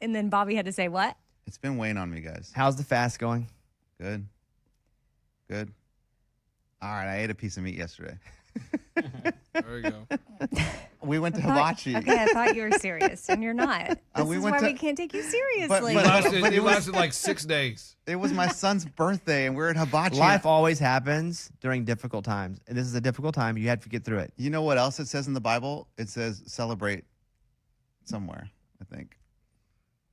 And then Bobby had to say, what? It's been weighing on me, guys. How's the fast going? Good. All right, I ate a piece of meat yesterday. There you go. We went to Hibachi. Okay, I thought you were serious, and you're not. This we is went why to- we can't take you seriously. But It lasted like 6 days. It was my son's birthday, and we're at Hibachi. Life always happens during difficult times. And this is a difficult time. You had to get through it. You know what else it says in the Bible? It says celebrate somewhere, I think.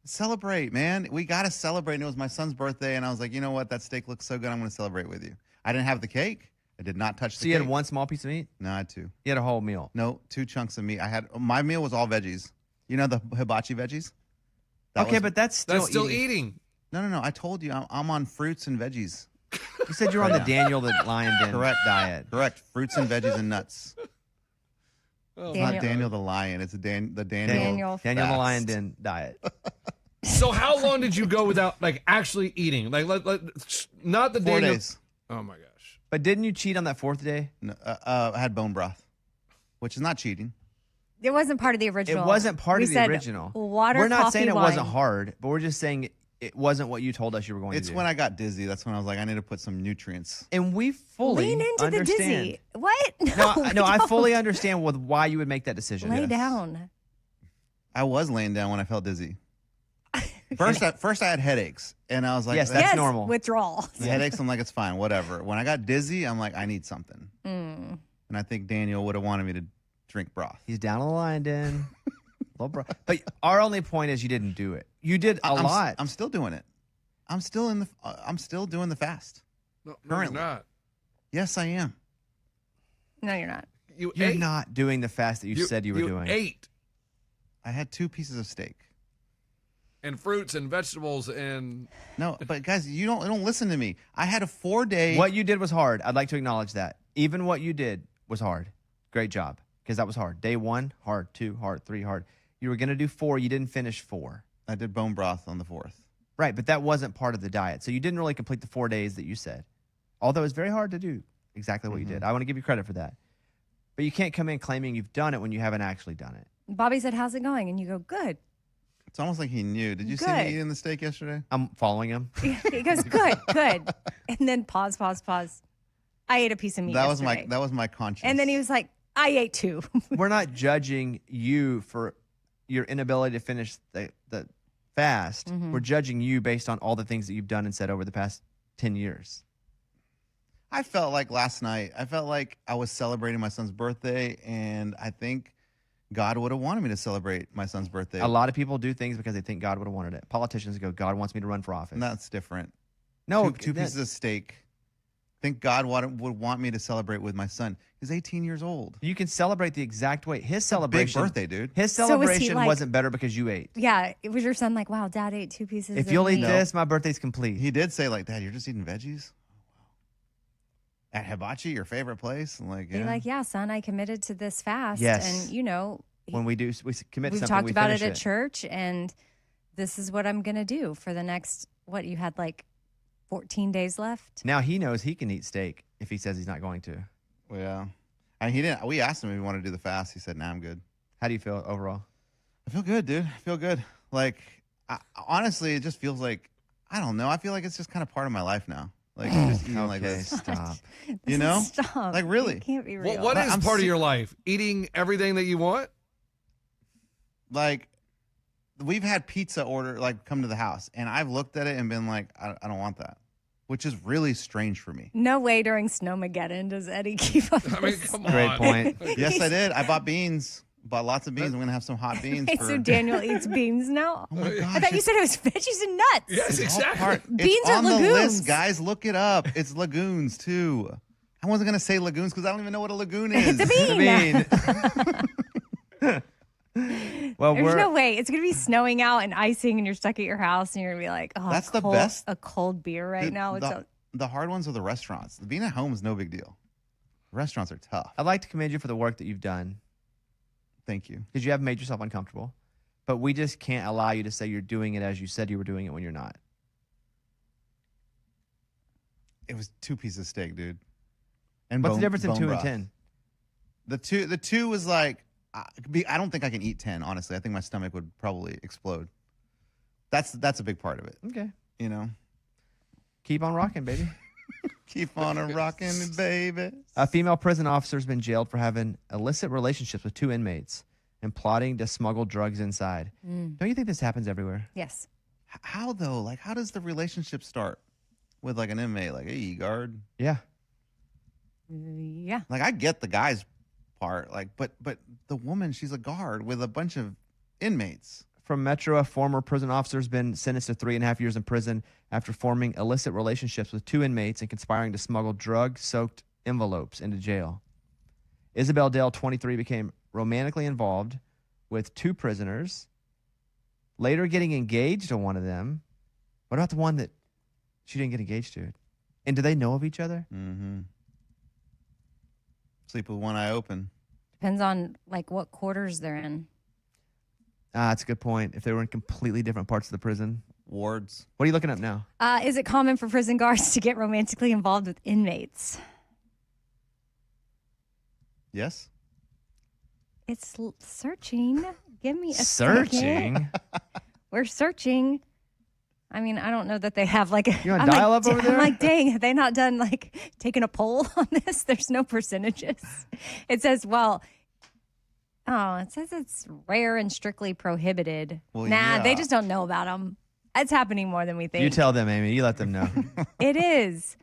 Celebrate, man. We got to celebrate. And it was my son's birthday, and I was like, you know what? That steak looks so good. I'm going to celebrate with you. I didn't have the cake. I did not touch the So you cake. had one small piece of meat? No, I had two. You had a whole meal. No, 2 chunks of meat. My meal was all veggies. You know the hibachi veggies? Okay, was- but that's still eating. No. I told you I'm on fruits and veggies. You said you were on the Daniel the Lion Den Correct. diet. Correct. Fruits and veggies and nuts. Oh, It's not Daniel the Lion. It's the Daniel. Daniel the fast. Lion Den diet. So how long did you go without like actually eating? Like not the 4 Daniel. days. Oh my gosh. But didn't you cheat on that fourth day? No, I had bone broth, which is not cheating. It wasn't part of the original. It wasn't part We of the said original. Water, We're not coffee, saying it wine. wasn't hard, but we're just saying it wasn't what you told us you were going It's to do. when I got dizzy. That's when I was like, I need to put some nutrients. And we fully Lean into understand. the dizzy. What? No, I don't. fully understand why you would make that decision. Lay Yes. down. I was laying down when I felt dizzy. First I had headaches, and I was like, Yes, that's yes, normal. Withdrawal. the headaches. I'm like, it's fine, whatever. When I got dizzy, I'm like, I need something. Mm. And I think Daniel would have wanted me to drink broth. He's down on the Lion Den. But our only point is you didn't do it. You did a I'm lot. I'm still doing it. I'm still doing the fast. No, Currently. you're not. Yes, I am. No, you're not. You You're ate. not doing the fast that you said you were doing. Ate I had 2 pieces of steak. and fruits and vegetables and No, but guys, you don't listen to me. I had a 4-day. What you did was hard. I'd like to acknowledge that. Even what you did was hard. Great job. Because that was hard. Day 1, hard. 2, hard. 3, hard. You were going to do 4. You didn't finish 4. I did bone broth on the 4th. Right, but that wasn't part of the diet. So you didn't really complete the 4 days that you said. Although it's very hard to do exactly what you did. I want to give you credit for that. But you can't come in claiming you've done it when you haven't actually done it. Bobby said, how's it going? And you go, good. It's almost like he knew. Did you see Good. me eating the steak yesterday? I'm following him. He goes, good. And then pause. I ate a piece of meat That yesterday. was my conscience. And then he was like, I ate 2. We're not judging you for your inability to finish the fast. Mm-hmm. We're judging you based on all the things that you've done and said over the past 10 years. I felt like last night, I felt like I was celebrating my son's birthday, and I think God would have wanted me to celebrate my son's birthday. A lot of people do things because they think God would have wanted it. Politicians go, God wants me to run for office. And that's different. No, two pieces of steak. think God would want me to celebrate with my son. He's 18 years old. You can celebrate the exact way. His Big celebration. birthday, dude. His So was he celebration like- wasn't better because you ate. Yeah. It was your son like, wow, Dad ate 2 pieces If of you'll eat meat. this, my birthday's complete. He did say like, Dad, you're just eating veggies? At Hibachi, your favorite place? I'm like, Be yeah. like, yeah, son, I committed to this fast. Yes. And, you know, When we commit we've something, talked we about it finish at church, and this is what I'm going to do for the next, what, you had like 14 days left? Now he knows he can eat steak if he says he's not going to. Well, yeah. And he didn't. We asked him if he wanted to do the fast. He said, "Nah, I'm good." How do you feel overall? I feel good, dude. I feel good. Like, honestly, it just feels like, I don't know. I feel like it's just kind of part of my life now. Like, just eating like Okay, this. stop. You know? Stop. Like, really? It can't be real. What is I'm part of se- your life? Eating everything that you want? Like, we've had pizza come to the house, and I've looked at it and been like, I don't want that, which is really strange for me. No way during Snowmageddon does Eddie keep up. I mean, this. come on. Great point. Yes, I did. I bought beans. Bought lots of beans. I'm going to have some hot beans. Wait, for... so Daniel eats beans now? Oh, my gosh. I thought you said it was veggies and nuts. Yes, It's all exactly. part- Beans it's are on the legumes. list, guys. Look it up. It's lagoons, too. I wasn't going to say lagoons because I don't even know what a lagoon is. It's a bean. Well, There's no way. It's going to be snowing out and icing, and you're stuck at your house, and you're going to be like, oh, That's the cold- best. A cold beer right now. It's The hard ones are the restaurants. Being at home is no big deal. Restaurants are tough. I'd like to commend you for the work that you've done Thank you. because you have made yourself uncomfortable. But we just can't allow you to say you're doing it as you said you were doing it when you're not. It was 2 pieces of steak, dude. And What's bone- the difference in bone 2 broth. and 10? The two was like, I don't think I can eat 10, honestly. I think my stomach would probably explode. That's a big part of it, Okay. you know? Keep on rocking, baby. Keep on a rocking, baby. A female prison officer has been jailed for having illicit relationships with 2 inmates and plotting to smuggle drugs inside. Don't you think this happens everywhere? yes. How, though? Like, how does the relationship start with, like, an inmate? Like, hey, guard. Yeah. Yeah. Like, I get the guy's part, like, but the woman, she's a guard with a bunch of inmates. From Metro, a former prison officer has been sentenced to 3.5 years in prison after forming illicit relationships with 2 inmates and conspiring to smuggle drug-soaked envelopes into jail. Isabel Dale, 23, became romantically involved with 2 prisoners, later getting engaged to one of them. What about the one that she didn't get engaged to? And do they know of each other? Mm-hmm. Sleep with one eye open. Depends on like what quarters they're in. That's a good point. If they were in completely different parts of the prison. Wards. What are you looking up now? Is it common for prison guards to get romantically involved with inmates? Yes? It's searching. Give me a Searching? second. We're searching. I mean, I don't know that they have like a. You want I'm dial like, up over there? I'm like, dang, have they not done like taking a poll on this? There's no percentages. It says, well, it says it's rare and strictly prohibited. Well, nah, they yeah. just don't know about them. It's happening more than we think. You tell them, Amy. You let them know. It is.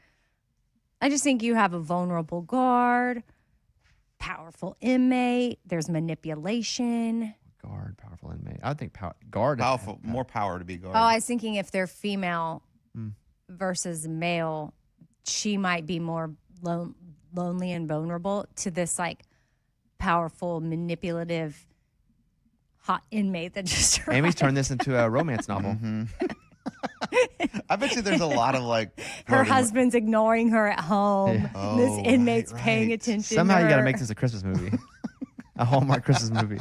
I just think you have a vulnerable guard, powerful inmate. There's manipulation. Guard, powerful inmate. I would think guard. Powerful. More power to be guard. Oh, I was thinking if they're female versus male, she might be more lonely and vulnerable to this like powerful, manipulative, hot inmate that just Amy's arrived. turned this into a romance novel. Mm-hmm. I bet you there's a lot of like Her flirting. husband's ignoring her at home. Yeah. Oh, This inmate's right, paying right. attention. Somehow to you got to her. make this a Christmas movie. A Hallmark Christmas movie.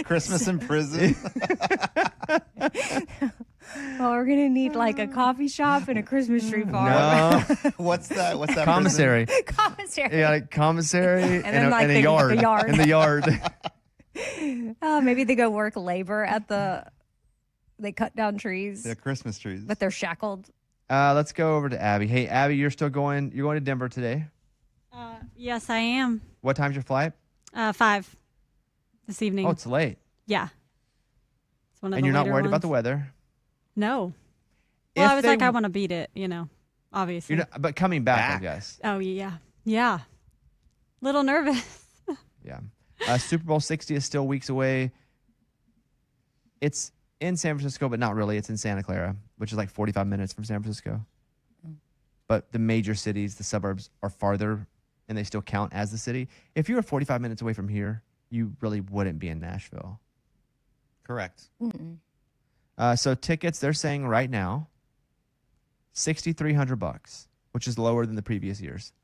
Christmas in prison. Oh, we're gonna need like a coffee shop and a Christmas tree farm. No. What's that? What's that? Commissary. Commissary. Yeah, like commissary then, like, and a the yard. yard. In the yard. Maybe they go work labor at the. They cut down trees, The Christmas trees. but they're shackled. Let's go over to Abby. Hey, Abby, you're going to Denver today. Yes, I am. What time's your flight? 5 this evening. Oh, it's late. Yeah. It's one of And the you're not later worried about ones. the weather? No. Well, If I was they- like, I want to beat it, obviously. You're not, but coming back, I Back. guess. Oh, yeah. Yeah. Little nervous. Yeah. Super Bowl 60 is still weeks away. It's in San Francisco, but not really. It's in Santa Clara, which is like 45 minutes from San Francisco. but the major cities, the suburbs, are farther, and they still count as the city. If you were 45 minutes away from here, you really wouldn't be in Nashville. Correct. So tickets, they're saying right now, $6,300, which is lower than the previous years.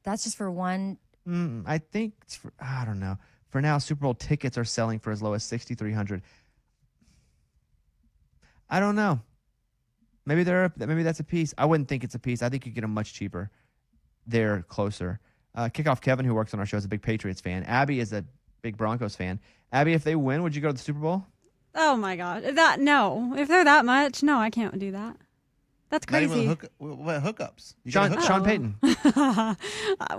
That's just for one. I think it's for, I don't know. For now, Super Bowl tickets are selling for as low as $6,300. I don't know. Maybe that's a piece. I wouldn't think it's a piece. I think you get them much cheaper. They're closer. Kickoff Kevin, who works on our show, is a big Patriots fan. Abby is a big Broncos fan. Abby, if they win, would you go to the Super Bowl? Oh my God. No. If they're that much, no, I can't do that. That's Not crazy. even hookups. You Sean, got a hookup. Sean Payton.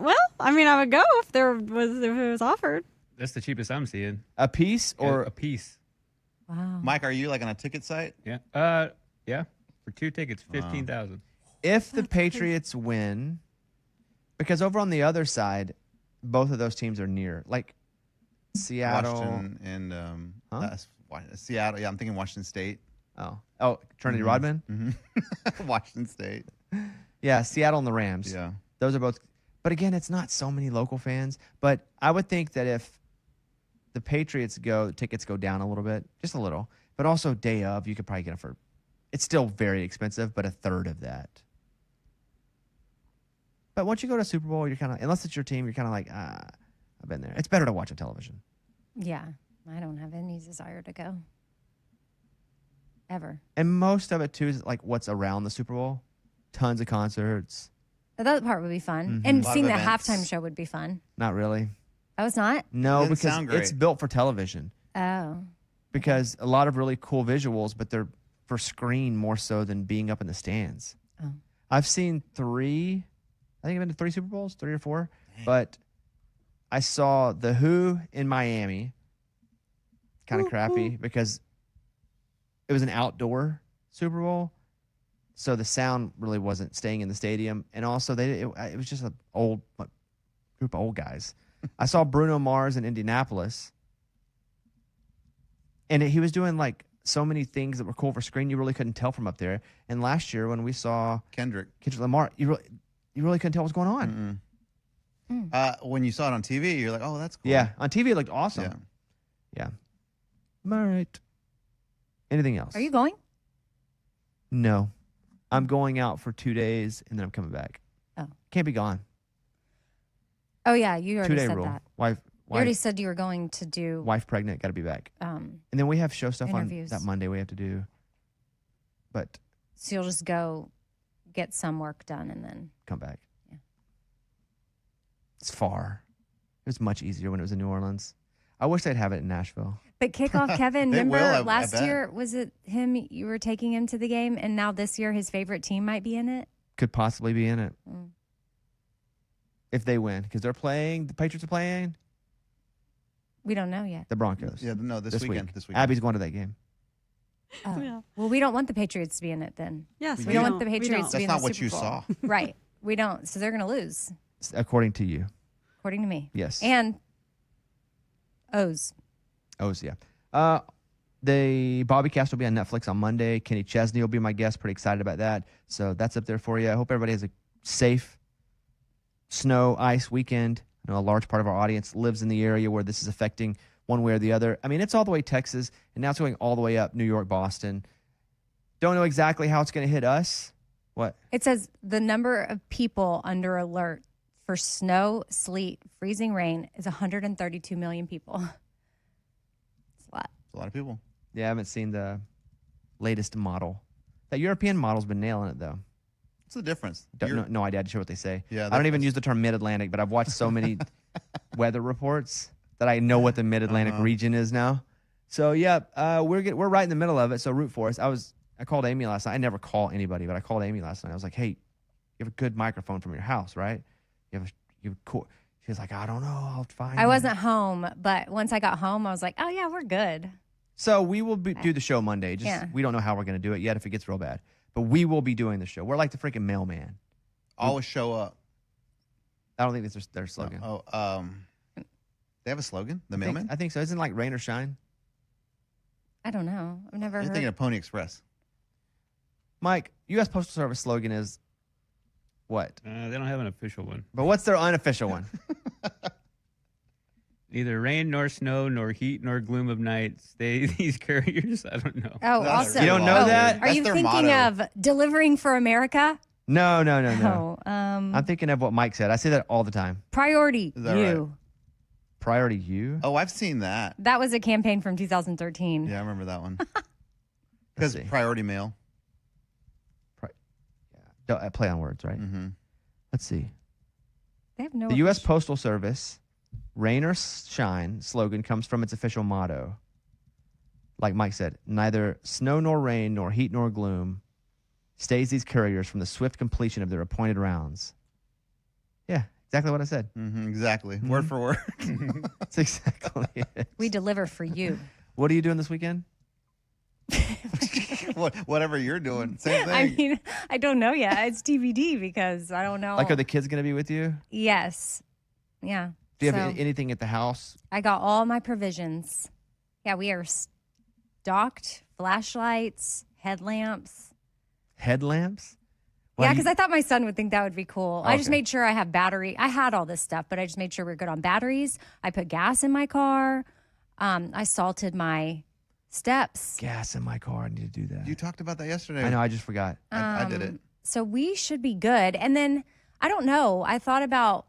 Well, I mean, I would go if it was offered. That's the cheapest I'm seeing. A piece or a piece. Wow. Mike, are you like on a ticket site? Yeah. Yeah. For 2 tickets, 15,000. if the Patriots win, because over on the other side, both of those teams are near. Like Seattle. Washington and Seattle. Yeah, I'm thinking Washington State. Oh, Trinity Rodman? Washington State. Yeah, Seattle and the Rams. Yeah. Those are both. But again, it's not so many local fans. But I would think that if the Patriots go, tickets go down a little bit, just a little. But also day of, you could probably get them for, it's still very expensive, but a third of that. But once you go to Super Bowl, you're kind of, unless it's your team, you're kind of like, I've been there. It's better to watch on television. Yeah, I don't have any desire to go. Ever. And most of it, too, is like what's around the Super Bowl. Tons of concerts. That part would be fun. Mhm. And Lot of seeing the events. halftime show would be fun. Not really. Oh, it's not? No, Didn't because sound great. it's built for television. Oh. Because a lot of really cool visuals, but they're for screen more so than being up in the stands. Oh. I've seen 3, I think I've been to 3 Super Bowls, 3 or 4. But I saw The Who in Miami. Kind of crappy because it was an outdoor Super Bowl. So the sound really wasn't staying in the stadium. And also, it was just an old group of old guys. I saw Bruno Mars in Indianapolis. And he was doing like so many things that were cool for screen, you really couldn't tell from up there. And last year when we saw Kendrick Lamar, you really couldn't tell what was going on. When you saw it on TV, you're like, oh, that's cool. Yeah, on TV it looked awesome. Yeah. All right. Anything else? Are you going? No. I'm going out for 2 days and then I'm coming back. Oh. Can't be gone. Oh, yeah. You already 2-day said rule. that. Wife You already said you were going to do. wife pregnant, got to be back. Um, And then we have show stuff interviews. on that Monday we have to do. But so you'll just go get some work done and then. come back. Yeah. It's far. It was much easier when it was in New Orleans. I wish they'd have it in Nashville. But kickoff Kevin, They remember will, I last bet. year, was it him? You were taking him to the game, and now this year his favorite team might be in it. Could possibly be in it Mm. if they win because they're playing. The Patriots are playing We don't know yet. the Broncos. Yeah, no, this weekend. week. This weekend. Abby's going to that game. Oh. Yeah. Well, we don't want the Patriots to be in it then. Yes, We We don't don't. want the We Patriots to That's be in not the what Super you Bowl. saw. Right. We don't. So they're going to lose, According to you. according to me. Yes. And O's. Yeah. The Bobby Cast will be on Netflix on Monday. Kenny Chesney will be my guest. Pretty excited about that. So that's up there for you. I hope everybody has a safe snow, ice weekend. I know a large part of our audience lives in the area where this is affecting one way or the other. I mean, it's all the way Texas, and now it's going all the way up New York, Boston. Don't know exactly how it's going to hit us. What? It says the number of people under alert for snow, sleet, freezing rain is 132 million people. It's a lot. It's a lot of people. Yeah, I haven't seen the latest model. That European model's been nailing it, though. What's the difference? No idea. I'm sure what they say. Yeah, I don't even that's- use the term mid-Atlantic, but I've watched so many weather reports that I know what the mid-Atlantic region is now. So yeah, we're right in the middle of it. So root for us. I called Amy last night. I never call anybody, but I called Amy last night. I was like, hey, you have a good microphone from your house, right? You have cool. She was like, I don't know. I'll find. I it." wasn't home, but once I got home, I was like, oh, yeah, we're good. So we will do the show Monday. Just Yeah. we don't know how we're going to do it yet if it gets real bad. But we will be doing the show. We're like the freaking mailman. Always show up. I don't think that's their slogan. They have a slogan. The I think- mailman. I think so. Isn't it like rain or shine? I don't know. I've never You're heard. thinking of Pony Express. Mike, U.S. Postal Service slogan is What? They don't have an official one. But what's their unofficial one? Neither rain nor snow nor heat nor gloom of night stay these couriers. I don't know. Oh, also, You don't know that? Are That's you their thinking motto. of delivering for America? No. No. I'm thinking of what Mike said. I say that all the time. Priority Is that you. right? Priority you? Oh, I've seen that. That was a campaign from 2013. Yeah, I remember that one. Let's Because see. priority mail. Play on words, right? Mm-hmm. Let's see. They have no. The U.S. official- Postal Service rain or shine slogan comes from its official motto. Like Mike said, neither snow nor rain nor heat nor gloom stays these couriers from the swift completion of their appointed rounds. Yeah, exactly what I said. Mm-hmm, exactly. Word for word. That's exactly it. We deliver for you. What are you doing this weekend? Whatever you're doing. Same thing. I mean, I don't know yet. It's TBD because I don't know. Like, are the kids going to be with you? Yes. Yeah. Do you So, have anything at the house? I got all my provisions. Yeah, we are stocked. Flashlights, headlamps. Headlamps? Why Yeah, do you- because I thought my son would think that would be cool. I just Okay. made sure I have battery. I had all this stuff, but I just made sure we're good on batteries. I put gas in my car. I salted my steps. gas in my car. I need to do that. You talked about that yesterday. I know. I just forgot. I did it. So we should be good. And then I don't know. I thought about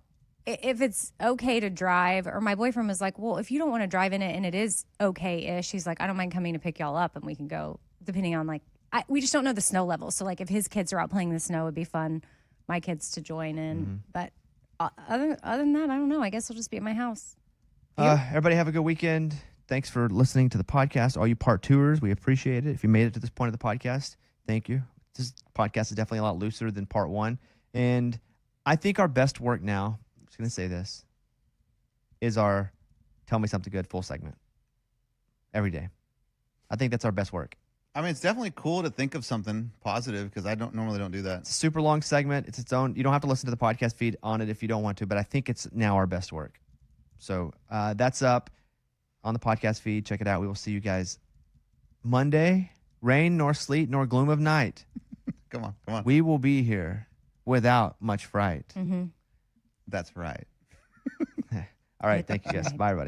if it's okay to drive, or my boyfriend was like, well, if you don't want to drive in it and it is okay-ish, he's like, I don't mind coming to pick y'all up and we can go, depending on we just don't know the snow level. So like if his kids are out playing in the snow, it'd be fun, my kids to join in. But other than that, I don't know. I guess I'll just be at my house. Everybody have a good weekend. Thanks for listening to the podcast. All you part twos, we appreciate it. If you made it to this point of the podcast, thank you. This podcast is definitely a lot looser than part one. And I think our best work now, I'm just going to say this, is our Tell Me Something Good full segment every day. I think that's our best work. I mean, it's definitely cool to think of something positive because I normally don't do that. It's a super long segment. It's its own. You don't have to listen to the podcast feed on it if you don't want to, but I think it's now our best work. So that's up on the podcast feed. Check it out. We will see you guys Monday. Rain nor sleet nor gloom of night. Come on. We will be here without much fright. That's right. All right. Thank you guys. Bye, everybody.